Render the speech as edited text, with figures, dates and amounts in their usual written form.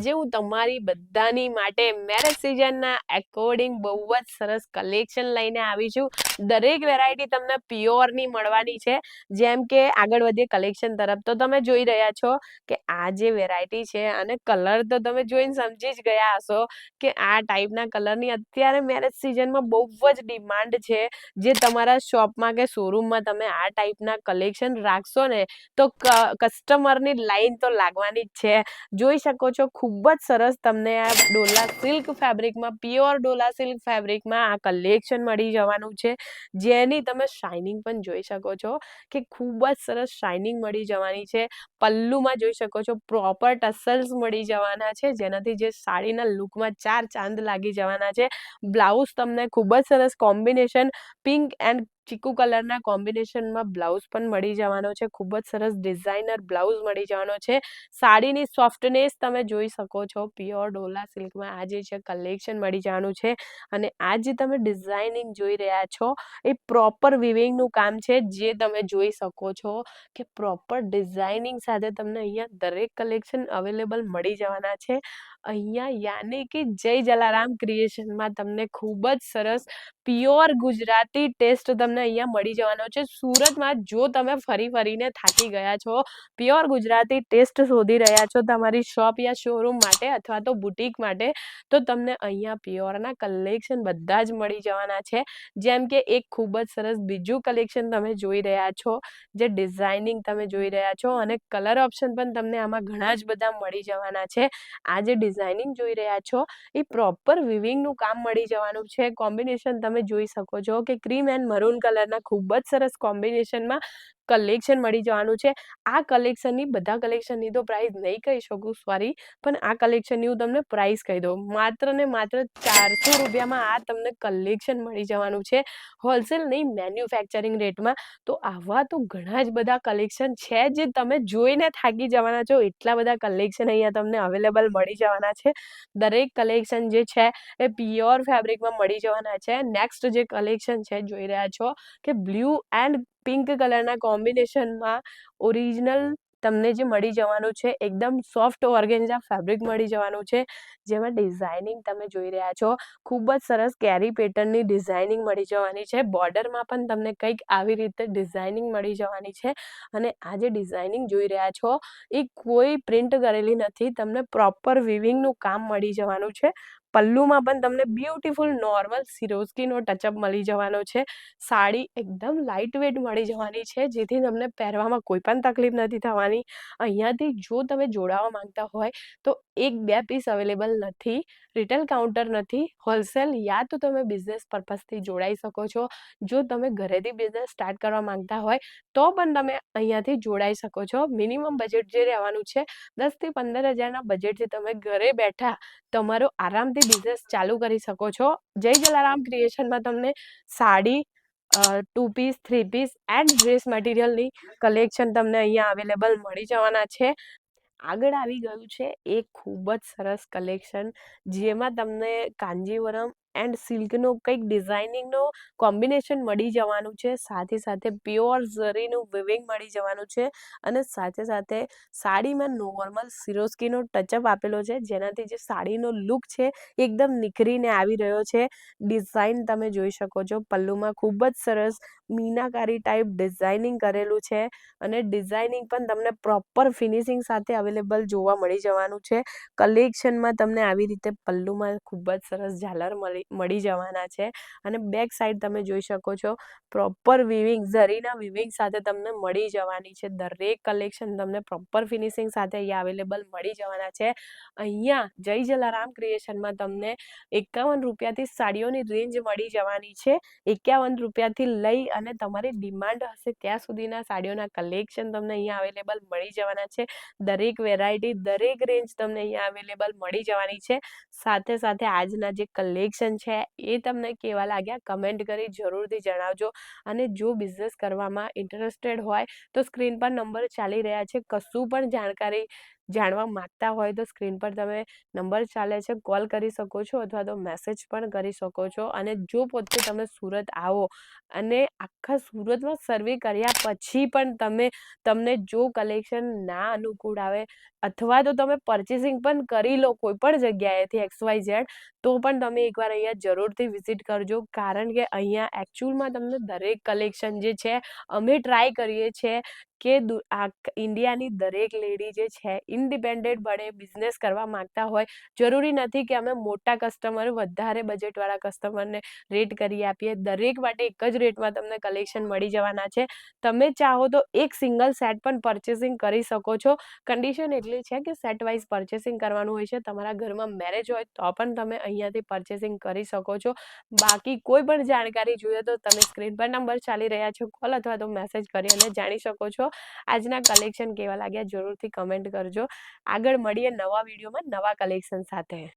આજે હું તમારી બધાની માટે મેરેજ સિઝનના એકોર્ડિંગ બહુ જ સરસ કલેક્શન લઈને આવી છું. દરેક વેરાયટી તમને પ્યોરની મળવાની છે. જેમ કે આગળ વધીએ કલેક્શન તરફ, તો તમે જોઈ રહ્યા છો કે આ જે વેરાયટી છે અને કલર તો તમે જોઈને સમજી જ ગયા હશો કે આ ટાઈપના કલરની અત્યારે મેરેજ સિઝનમાં બહુ જ ડિમાન્ડ છે. જે તમારા શોપમાં કે શોરૂમમાં તમે આ ટાઈપના કલેક્શન રાખશો ને તો કસ્ટમરની લાઈન તો લાગવાની જ છે. જોઈ શકો છો ખૂબ જ સરસ તમને આ Dola silk ફેબ્રિકમાં, pure Dola silk ફેબ્રિકમાં આ કલેક્શન મળી જવાનું છે. જેની તમે શાઇનિંગ પણ જોઈ શકો છો કે ખૂબ જ સરસ શાઇનિંગ મળી જવાની છે. પલ્લુમાં જોઈ શકો છો પ્રોપર ટસલ્સ મળી જવાના છે, જેનાથી જે સાડીના લુકમાં ચાર ચાંદ લાગી જવાના છે. બ્લાઉઝ તમને ખૂબ જ સરસ કોમ્બિનેશન પિંક એન્ડ ચીકુ કલરના કોમ્બિનેશનમાં બ્લાઉઝ પણ મળી જવાનો છે. ખૂબ જ સરસ ડિઝાઇનર બ્લાઉઝ મળી જવાનો છે. સાડીની સોફ્ટનેસ તમે જોઈ શકો છો. પ્યોર ડોલા સિલ્કમાં આ જે છે કલેક્શન મળી જવાનું છે. અને આ જે તમે ડિઝાઇનિંગ જોઈ રહ્યા છો એ પ્રોપર વિવિંગનું કામ છે. જે તમે જોઈ શકો છો કે પ્રોપર ડિઝાઇનિંગ સાથે તમને અહીંયા દરેક કલેક્શન અવેલેબલ મળી જવાના છે. અહીંયા યાની કે જય જલારામ ક્રિએશનમાં તમને ખૂબ જ સરસ પ્યોર ગુજરાતી ટેસ્ટ તમને અહીંયા મળી જવાનો છે. સુરતમાં જો તમે ફરી ફરીને થાકી ગયા છો, પ્યોર ગુજરાતી ટેસ્ટ શોધી રહ્યા છો તમારી શોપ યા શોરૂમ માટે અથવા તો બુટીક માટે, તો તમને અહીંયા પ્યોરના કલેક્શન બધા જ મળી જવાના છે. જેમ કે એક ખૂબ જ સરસ બીજું કલેક્શન તમે જોઈ રહ્યા છો, જે ડિઝાઇનિંગ તમે જોઈ રહ્યા છો અને કલર ઓપ્શન પણ તમને આમાં ઘણા જ બધા મળી જવાના છે. આ જે ડિઝાઇનિંગ જોઈ રહ્યા છો એ પ્રોપર વિવિંગનું કામ મળી જવાનું છે. કોમ્બિનેશન તમે જોઈ શકો છો કે ક્રીમ એન્ડ મરૂન કલરના ખૂબ જ સરસ કોમ્બિનેશનમાં કલેક્શન મળી જવાનું છે. આ કલેક્શનની બધા કલેક્શનની તો પ્રાઇસ નહીં કહી શકું, સોરી, પણ આ કલેક્શનની હું તમને પ્રાઇસ કહી દઉં. માત્ર ને માત્ર 400 રૂપિયામાં આ તમને કલેક્શન મળી જવાનું છે. હોલસેલ નહીં, મેન્યુફેક્ચરિંગ રેટમાં. તો આવા તો ઘણા જ બધા કલેક્શન છે જે તમે જોઈને થાકી જવાના છો. એટલા બધા કલેક્શન અહીંયા તમને અવેલેબલ મળી જવાના છે. દરેક કલેક્શન જે છે એ પ્યોર ફેબ્રિકમાં મળી જવાના છે. નેક્સ્ટ જે કલેક્શન છે જોઈ રહ્યા છો કે બ્લુ એન્ડ પિંક કલરના કોમ્બિનેશનમાં ઓરિજિનલ તમને જે મળી જવાનું છે એકદમ સોફ્ટ ઓર્ગેન્ઝા ફેબ્રિક મળી જવાનું છે. જેમાં ડિઝાઇનિંગ તમે જોઈ રહ્યા છો ખૂબ જ સરસ કેરી પેટર્નની ડિઝાઇનિંગ મળી જવાની છે. બોર્ડરમાં પણ તમને કંઈક આવી રીતે ડિઝાઇનિંગ મળી જવાની છે. અને આ જે ડિઝાઇનિંગ જોઈ રહ્યા છો એ કોઈ પ્રિન્ટ કરેલી નથી, તમને પ્રોપર વિવિંગનું કામ મળી જવાનું છે. પલ્લુમાં પણ તમને બ્યુટીફુલ નોર્મલ સિરોસ્કીનો ટચઅપ મળી જવાનો છે. સાડી એકદમ લાઇટ વેટ મળી જવાની છે, જેથી તમને પહેરવામાં કોઈ પણ તકલીફ નથી થવાની. અહીંયાથી જો તમે જોડાવા માંગતા હોય તો 1-2 પીસ અવેલેબલ નથી, રિટેલ કાઉન્ટર નથી. હોલસેલ યા તો તમે બિઝનેસ પર્પઝથી જોડાઈ શકો છો. જો તમે ઘરેથી બિઝનેસ સ્ટાર્ટ કરવા માંગતા હોય તો પણ તમે અહીંયાથી જોડાઈ શકો છો. મિનિમમ બજેટ જે રહેવાનું છે 10 થી 15 હજારના બજેટથી તમે ઘરે બેઠા તમારો આરામથી બિઝનેસ ચાલુ કરી શકો છો. જય જલારામ ક્રિએશનમાં તમને sari, 2 piece, 3 piece and dress મટીરિયલની કલેક્શન તમને અહીંયા અવેલેબલ મળી જવાના છે. આગળ આવી ગયું છે એક ખૂબ જ સરસ કલેક્શન, જેમાં તમને કાંજીવરમ એન્ડ સિલ્કનો કંઈક ડિઝાઇનિંગનો કોમ્બિનેશન મળી જવાનું છે. સાથે સાથે પ્યોર ઝરીનું વિવિંગ મળી જવાનું છે. અને સાથે સાથે સાડીમાં નોર્મલ સિરોસ્કીનો ટચઅપ આપેલો છે, જેનાથી જે સાડીનો લુક છે એકદમ નિખરીને આવી રહ્યો છે. ડિઝાઇન તમે જોઈ શકો છો, પલ્લુમાં ખૂબ જ સરસ મીનાકારી ટાઈપ ડિઝાઇનિંગ કરેલું છે. અને ડિઝાઇનિંગ પણ તમને પ્રોપર ફિનિશિંગ સાથે અવેલેબલ જોવા મળી જવાનું છે. કલેક્શનમાં તમને આવી રીતે પલ્લુમાં ખૂબ જ સરસ ઝાલર મળી જવાના છે. અને બેક સાઈડ તમે જોઈ શકો છો પ્રોપર વિવિંગ, ઝરીના વિવિંગ સાથે તમને મળી જવાની છે. દરેક કલેક્શન તમને પ્રોપર ફિનિશિંગ સાથે અહીંયા અવેલેબલ મળી જવાના છે. અહીંયા જય જલારામ ક્રિએશનમાં તમને 51 રૂપિયાથી સાડીઓની રેન્જ મળી જવાની છે. 51 રૂપિયાથી લઈ અને તમારી ડિમાન્ડ હશે ત્યાં સુધીના સાડીઓના કલેક્શન તમને અહીંયા અવેલેબલ મળી જવાના છે. દરેક વેરાયટી, દરેક રેન્જ તમને અહીંયા અવેલેબલ મળી જવાની છે. સાથે સાથે આજના જે કલેક્શન છે એ તમને કેવા લાગ્યા કમેન્ટ કરી જરૂરથી જણાવજો. અને જો બિઝનેસ કરવામાં ઇન્ટરેસ્ટેડ હોય તો સ્ક્રીન પર નંબર ચાલી રહ્યા છે. કશું પણ જાણકારી જાણવા માંગતા હોય તો સ્ક્રીન પર તમે નંબર ચાલે છે, કોલ કરી શકો છો અથવા તો મેસેજ પણ કરી શકો છો. અને જો પોતે તમે સુરત આવો અને આખા સુરતમાં સર્વે કર્યા પછી પણ તમને જો કલેક્શન ના અનુકૂળ આવે અથવા તો તમે પરચેસિંગ પણ કરી લો કોઈ પણ જગ્યાએથી XYZ, તો પણ તમે એકવાર અહીંયા જરૂરથી વિઝિટ કરજો. કારણ કે અહીંયા એકચ્યુઅલમાં તમને દરેક કલેક્શન જે છે અમે ટ્રાય કરીએ છીએ કે ઇન્ડિયાની દરેક લેડી જે છે ઇન્ડિપેન્ડન્ટ બને, બિઝનેસ કરવા માંગતા હોય. જરૂરી નથી કે અમે મોટા કસ્ટમર, વધારે બજેટવાળા કસ્ટમરને રેટ કરી આપીએ. દરેક માટે એક જ રેટમાં તમને કલેક્શન મળી જવાના છે. તમે ચાહો તો એક સિંગલ સેટ પણ પરચેસિંગ કરી શકો છો. કન્ડિશન એટલી છે કે સેટ વાઇઝ પરચેસિંગ કરવાનું હોય છે. તમારા ઘરમાં મેરેજ હોય તો પણ તમે અહીંયાથી પરચેસિંગ કરી શકો છો. બાકી કોઈ પણ જાણકારી જોઈએ તો તમે સ્ક્રીન પર નંબર ચાલી રહ્યા છે, કોલ અથવા તો મેસેજ કરી અને જાણી શકો છો. આજના કલેક્શન કેવા લાગ્યા જરૂરથી કમેન્ટ કરજો. આગળ મળીએ નવા વિડીયોમાં નવા કલેક્શન સાથે.